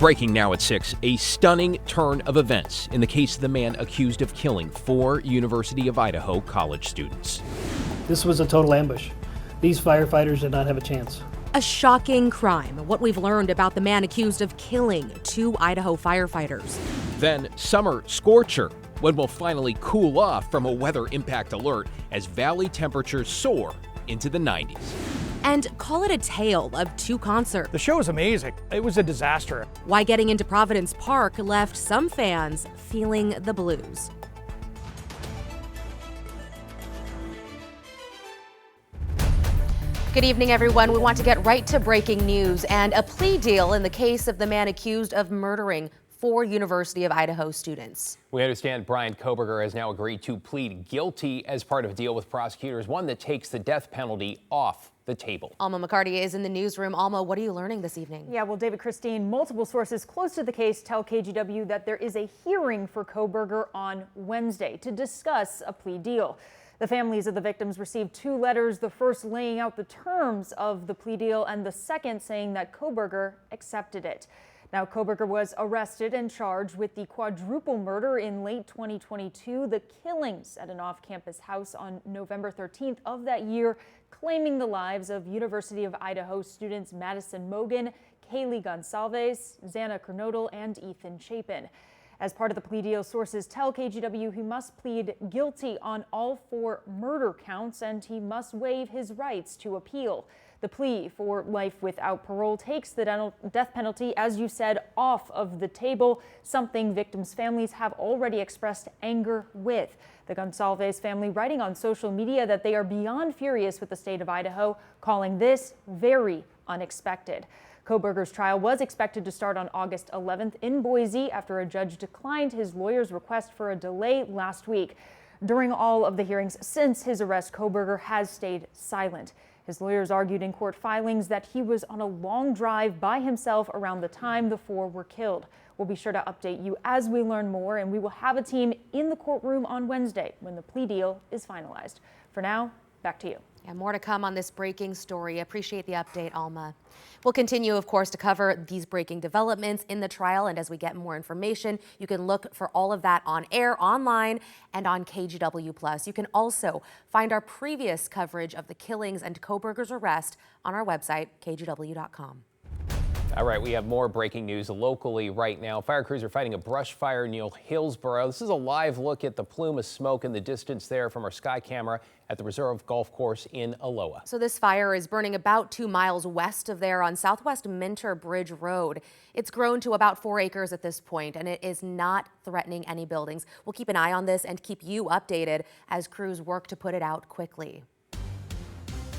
Breaking now at 6, a stunning turn of events in the case of the man accused of killing 4 University of Idaho college students. This was a total ambush. These firefighters did not have a chance. A shocking crime, what we've learned about the man accused of killing 2 Idaho firefighters. Then summer scorcher, when we'll finally cool off from a weather impact alert as valley temperatures soar into the 90s. And call it a tale of 2 concerts. The show was amazing. It was a disaster. Why getting into Providence Park left some fans feeling the blues. Good evening, everyone. We want to get right to breaking news and a plea deal in the case of the man accused of murdering 4 University of Idaho students. We understand Brian Cobberger has now agreed to plead guilty as part of a deal with prosecutors, one that takes the death penalty off the table. Alma McCarty is in the newsroom. Alma, what are you learning this evening? Yeah, well, David, Christine, multiple sources close to the case tell KGW that there is a hearing for Cobberger on Wednesday to discuss a plea deal. The families of the victims received 2 letters, the first laying out the terms of the plea deal and the second saying that Cobberger accepted it. Now, Cobberger was arrested and charged with the quadruple murder in late 2022, the killings at an off-campus house on November 13th of that year, claiming the lives of University of Idaho students Madison Mogan, Kaylee Gonsalves, Xana Kernodle, and Ethan Chapin. As part of the plea deal, sources tell KGW he must plead guilty on all 4 murder counts and he must waive his rights to appeal. The plea for life without parole takes the death penalty, as you said, off of the table, something victims' families have already expressed anger with. The Gonsalves family writing on social media that they are beyond furious with the state of Idaho, calling this very unexpected. Cobberger's trial was expected to start on August 11th in Boise after a judge declined his lawyer's request for a delay last week. During all of the hearings since his arrest, Cobberger has stayed silent. His lawyers argued in court filings that he was on a long drive by himself around the time the 4 were killed. We'll be sure to update you as we learn more, and we will have a team in the courtroom on Wednesday when the plea deal is finalized. For now, back to you. And more to come on this breaking story. Appreciate the update, Alma. We'll continue, of course, to cover these breaking developments in the trial. And as we get more information, you can look for all of that on air, online, and on KGW+. You can also find our previous coverage of the killings and Cobberger's arrest on our website, kgw.com. All right, we have more breaking news locally right now. Fire crews are fighting a brush fire near Hillsboro. This is a live look at the plume of smoke in the distance there from our sky camera at the Reserve Golf Course in Aloha. So this fire is burning about 2 miles west of there on Southwest Minter Bridge Road. It's grown to about 4 acres at this point, and it is not threatening any buildings. We'll keep an eye on this and keep you updated as crews work to put it out quickly.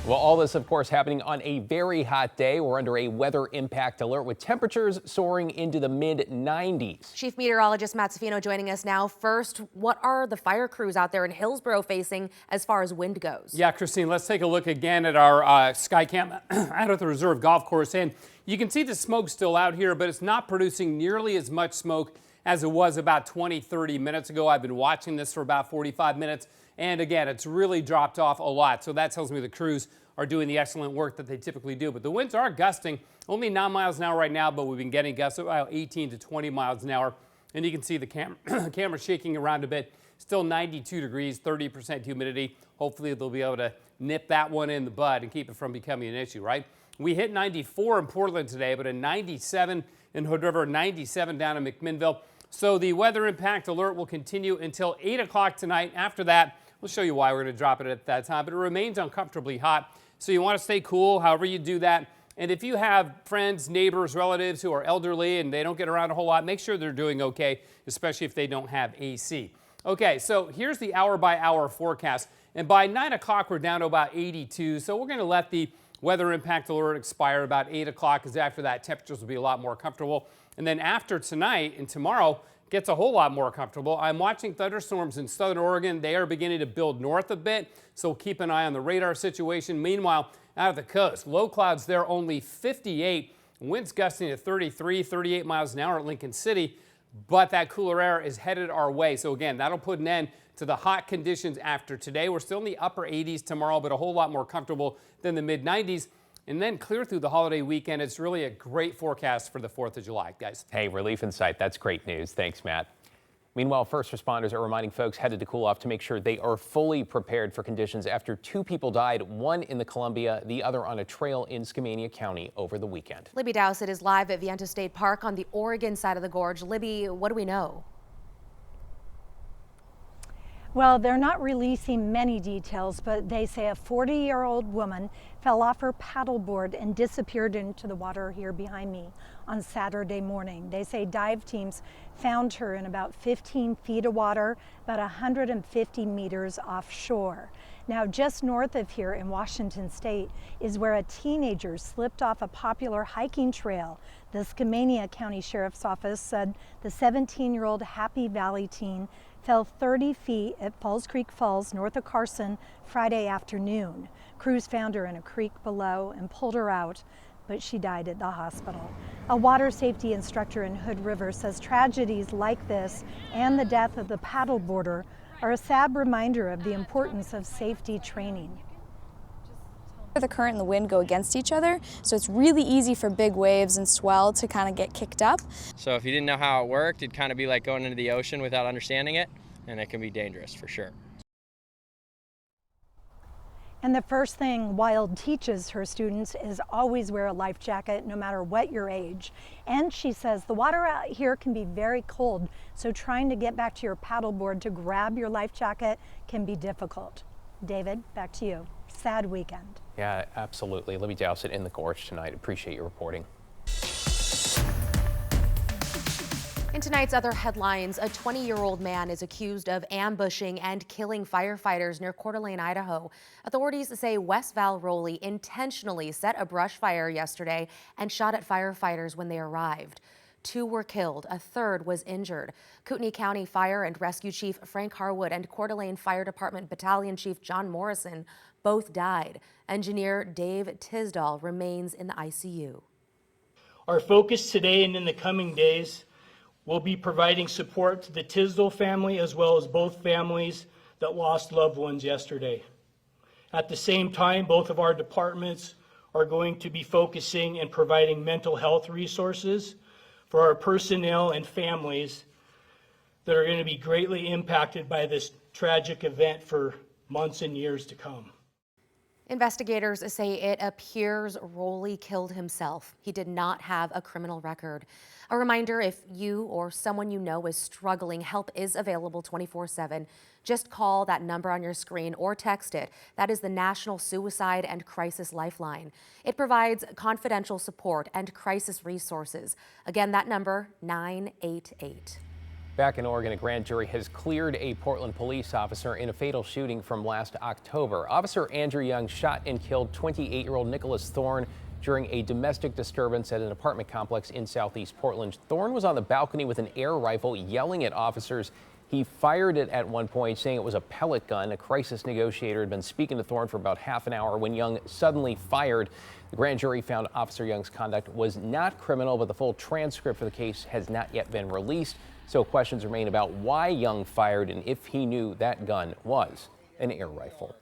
Well, all this, of course, happening on a very hot day. We're under a weather impact alert with temperatures soaring into the mid-90s. Chief Meteorologist Matt Safino joining us now. First, what are the fire crews out there in Hillsboro facing as far as wind goes? Yeah, Christine, let's take a look again at our sky cam out at the Reserve Golf Course. And you can see the smoke still out here, but it's not producing nearly as much smoke as it was about 20-30 minutes ago. I've been watching this for about 45 minutes. And again, it's really dropped off a lot. So that tells me the crews are doing the excellent work that they typically do. But the winds are gusting, only 9 miles an hour right now, but we've been getting gusts of about 18 to 20 miles an hour. And you can see the camera shaking around a bit. Still 92 degrees, 30% humidity. Hopefully they'll be able to nip that one in the bud and keep it from becoming an issue, right? We hit 94 in Portland today, but a 97 in Hood River, 97 down in McMinnville. So the weather impact alert will continue until 8 o'clock tonight. After that, we'll show you why we're going to drop it at that time, but it remains uncomfortably hot. So you want to stay cool, however you do that. And if you have friends, neighbors, relatives who are elderly and they don't get around a whole lot, make sure they're doing okay, especially if they don't have AC. Okay, so here's the hour-by-hour forecast. And by 9 o'clock, we're down to about 82. So we're going to let the weather impact alert expire about 8 o'clock, because after that, temperatures will be a lot more comfortable. And then after tonight and tomorrow, gets a whole lot more comfortable. I'm watching thunderstorms in southern Oregon. They are beginning to build north a bit, so keep an eye on the radar situation. Meanwhile, out of the coast, low clouds there, only 58. Winds gusting at 33, 38 miles an hour at Lincoln City, but that cooler air is headed our way. So again, that'll put an end to the hot conditions after today. We're still in the upper 80s tomorrow, but a whole lot more comfortable than the mid 90s. and then clear through the holiday weekend. It's really a great forecast for the 4th of July, guys. Hey, relief in sight. That's great news. Thanks, Matt. Meanwhile, first responders are reminding folks headed to cool off to make sure they are fully prepared for conditions after 2 people died, one in the Columbia, the other on a trail in Skamania County over the weekend. Libby Dowsett is live at Viento State Park on the Oregon side of the gorge. Libby, what do we know? Well, they're not releasing many details, but they say a 40-year-old woman fell off her paddleboard and disappeared into the water here behind me on Saturday morning. They say dive teams found her in about 15 feet of water, about 150 meters offshore. Now, just north of here in Washington State is where a teenager slipped off a popular hiking trail. The Skamania County Sheriff's Office said the 17-year-old Happy Valley teen fell 30 feet at Falls Creek Falls, north of Carson, Friday afternoon. Crews found her in a creek below and pulled her out, but she died at the hospital. A water safety instructor in Hood River says tragedies like this and the death of the paddleboarder are a sad reminder of the importance of safety training. The current and the wind go against each other, so it's really easy for big waves and swell to kind of get kicked up. So if you didn't know how it worked, it'd kind of be like going into the ocean without understanding it, and it can be dangerous for sure. And the first thing Wild teaches her students is always wear a life jacket no matter what your age. And she says the water out here can be very cold, so trying to get back to your paddleboard to grab your life jacket can be difficult. David, back to you. Sad weekend. Yeah, absolutely. Libby Dowsett in the Gorge tonight. Appreciate your reporting. In tonight's other headlines, a 20-year-old man is accused of ambushing and killing firefighters near Coeur d'Alene, Idaho. Authorities say Wes Valroli intentionally set a brush fire yesterday and shot at firefighters when they arrived. 2 were killed, a third was injured. Kootenai County Fire and Rescue Chief Frank Harwood and Coeur d'Alene Fire Department Battalion Chief John Morrison both died. Engineer Dave Tisdall remains in the ICU. Our focus today and in the coming days will be providing support to the Tisdall family as well as both families that lost loved ones yesterday. At the same time, both of our departments are going to be focusing and providing mental health resources for our personnel and families that are going to be greatly impacted by this tragic event for months and years to come. Investigators say it appears Rowley killed himself. He did not have a criminal record. A reminder, if you or someone you know is struggling, help is available 24/7. Just call that number on your screen or text it. That is the National Suicide and Crisis Lifeline. It provides confidential support and crisis resources. Again, that number, 988. Back in Oregon, a grand jury has cleared a Portland police officer in a fatal shooting from last October. Officer Andrew Young shot and killed 28-year-old Nicholas Thorne during a domestic disturbance at an apartment complex in southeast Portland. Thorne was on the balcony with an air rifle yelling at officers. He fired it at one point, saying it was a pellet gun. A crisis negotiator had been speaking to Thorne for about half an hour when Young suddenly fired. The grand jury found Officer Young's conduct was not criminal, but the full transcript for the case has not yet been released. So questions remain about why Young fired and if he knew that gun was an air rifle.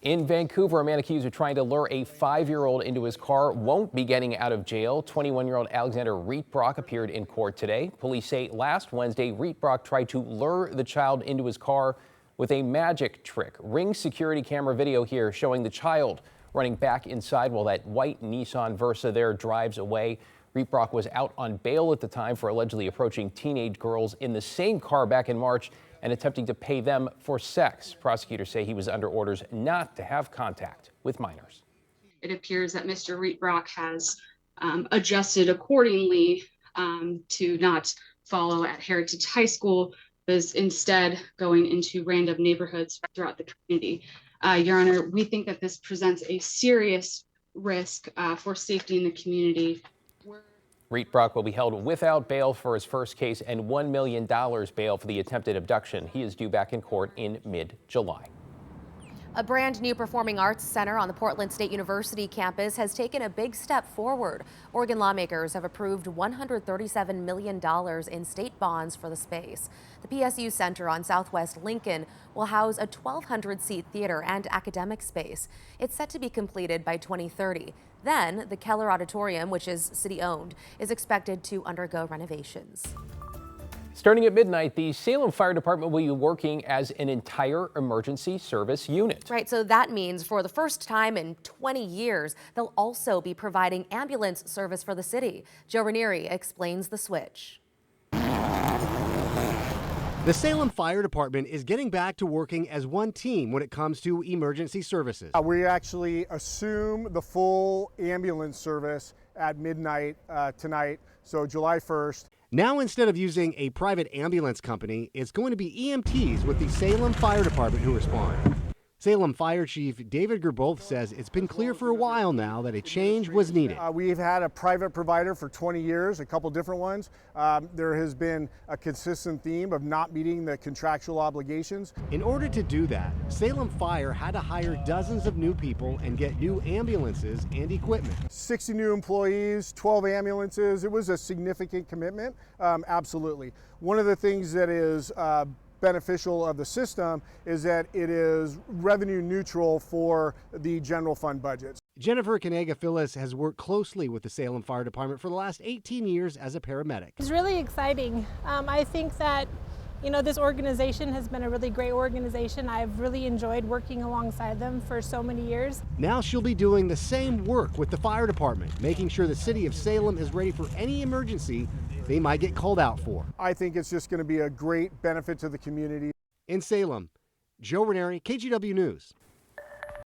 In Vancouver, a man accused of trying to lure a 5-year-old into his car won't be getting out of jail. 21-year-old Alexander Rietbrock appeared in court today. Police say last Wednesday, Rietbrock tried to lure the child into his car with a magic trick. Ring security camera video here showing the child running back inside while that white Nissan Versa there drives away. Rietbrock was out on bail at the time for allegedly approaching teenage girls in the same car back in March and attempting to pay them for sex. Prosecutors say he was under orders not to have contact with minors. It appears that Mr. Rietbrock has adjusted accordingly to not follow at Heritage High School, but instead going into random neighborhoods throughout the community. Your Honor, we think that this presents a serious risk for safety in the community. Rietbrock will be held without bail for his first case and $1 million bail for the attempted abduction. He is due back in court in mid-July. A brand new performing arts center on the Portland State University campus has taken a big step forward. Oregon lawmakers have approved $137 million in state bonds for the space. The PSU Center on Southwest Lincoln will house a 1,200-seat theater and academic space. It's set to be completed by 2030. Then the Keller Auditorium, which is city-owned, is expected to undergo renovations. Starting at midnight, the Salem Fire Department will be working as an entire emergency service unit. Right, so that means for the first time in 20 years, they'll also be providing ambulance service for the city. Joe Ranieri explains the switch. The Salem Fire Department is getting back to working as one team when it comes to emergency services. We actually assume the full ambulance service at midnight tonight, so July 1st. Now, instead of using a private ambulance company, it's going to be EMTs with the Salem Fire Department who respond. Salem Fire Chief David Gerbolth says it's been clear for a while now that a change was needed. We've had a private provider for 20 years, a couple different ones. There has been a consistent theme of not meeting the contractual obligations. In order to do that, Salem Fire had to hire dozens of new people and get new ambulances and equipment. 60 new employees, 12 ambulances. It was a significant commitment, absolutely. One of the things that is beneficial of the system is that it is revenue neutral for the general fund budgets. Jennifer Kanega-Phyllis has worked closely with the Salem Fire Department for the last 18 years as a paramedic. It's really exciting. I think that, this organization has been a really great organization. I've really enjoyed working alongside them for so many years. Now she'll be doing the same work with the fire department, making sure the city of Salem is ready for any emergency they might get called out for. I think it's just going to be a great benefit to the community. In Salem, Joe Ranieri, KGW News.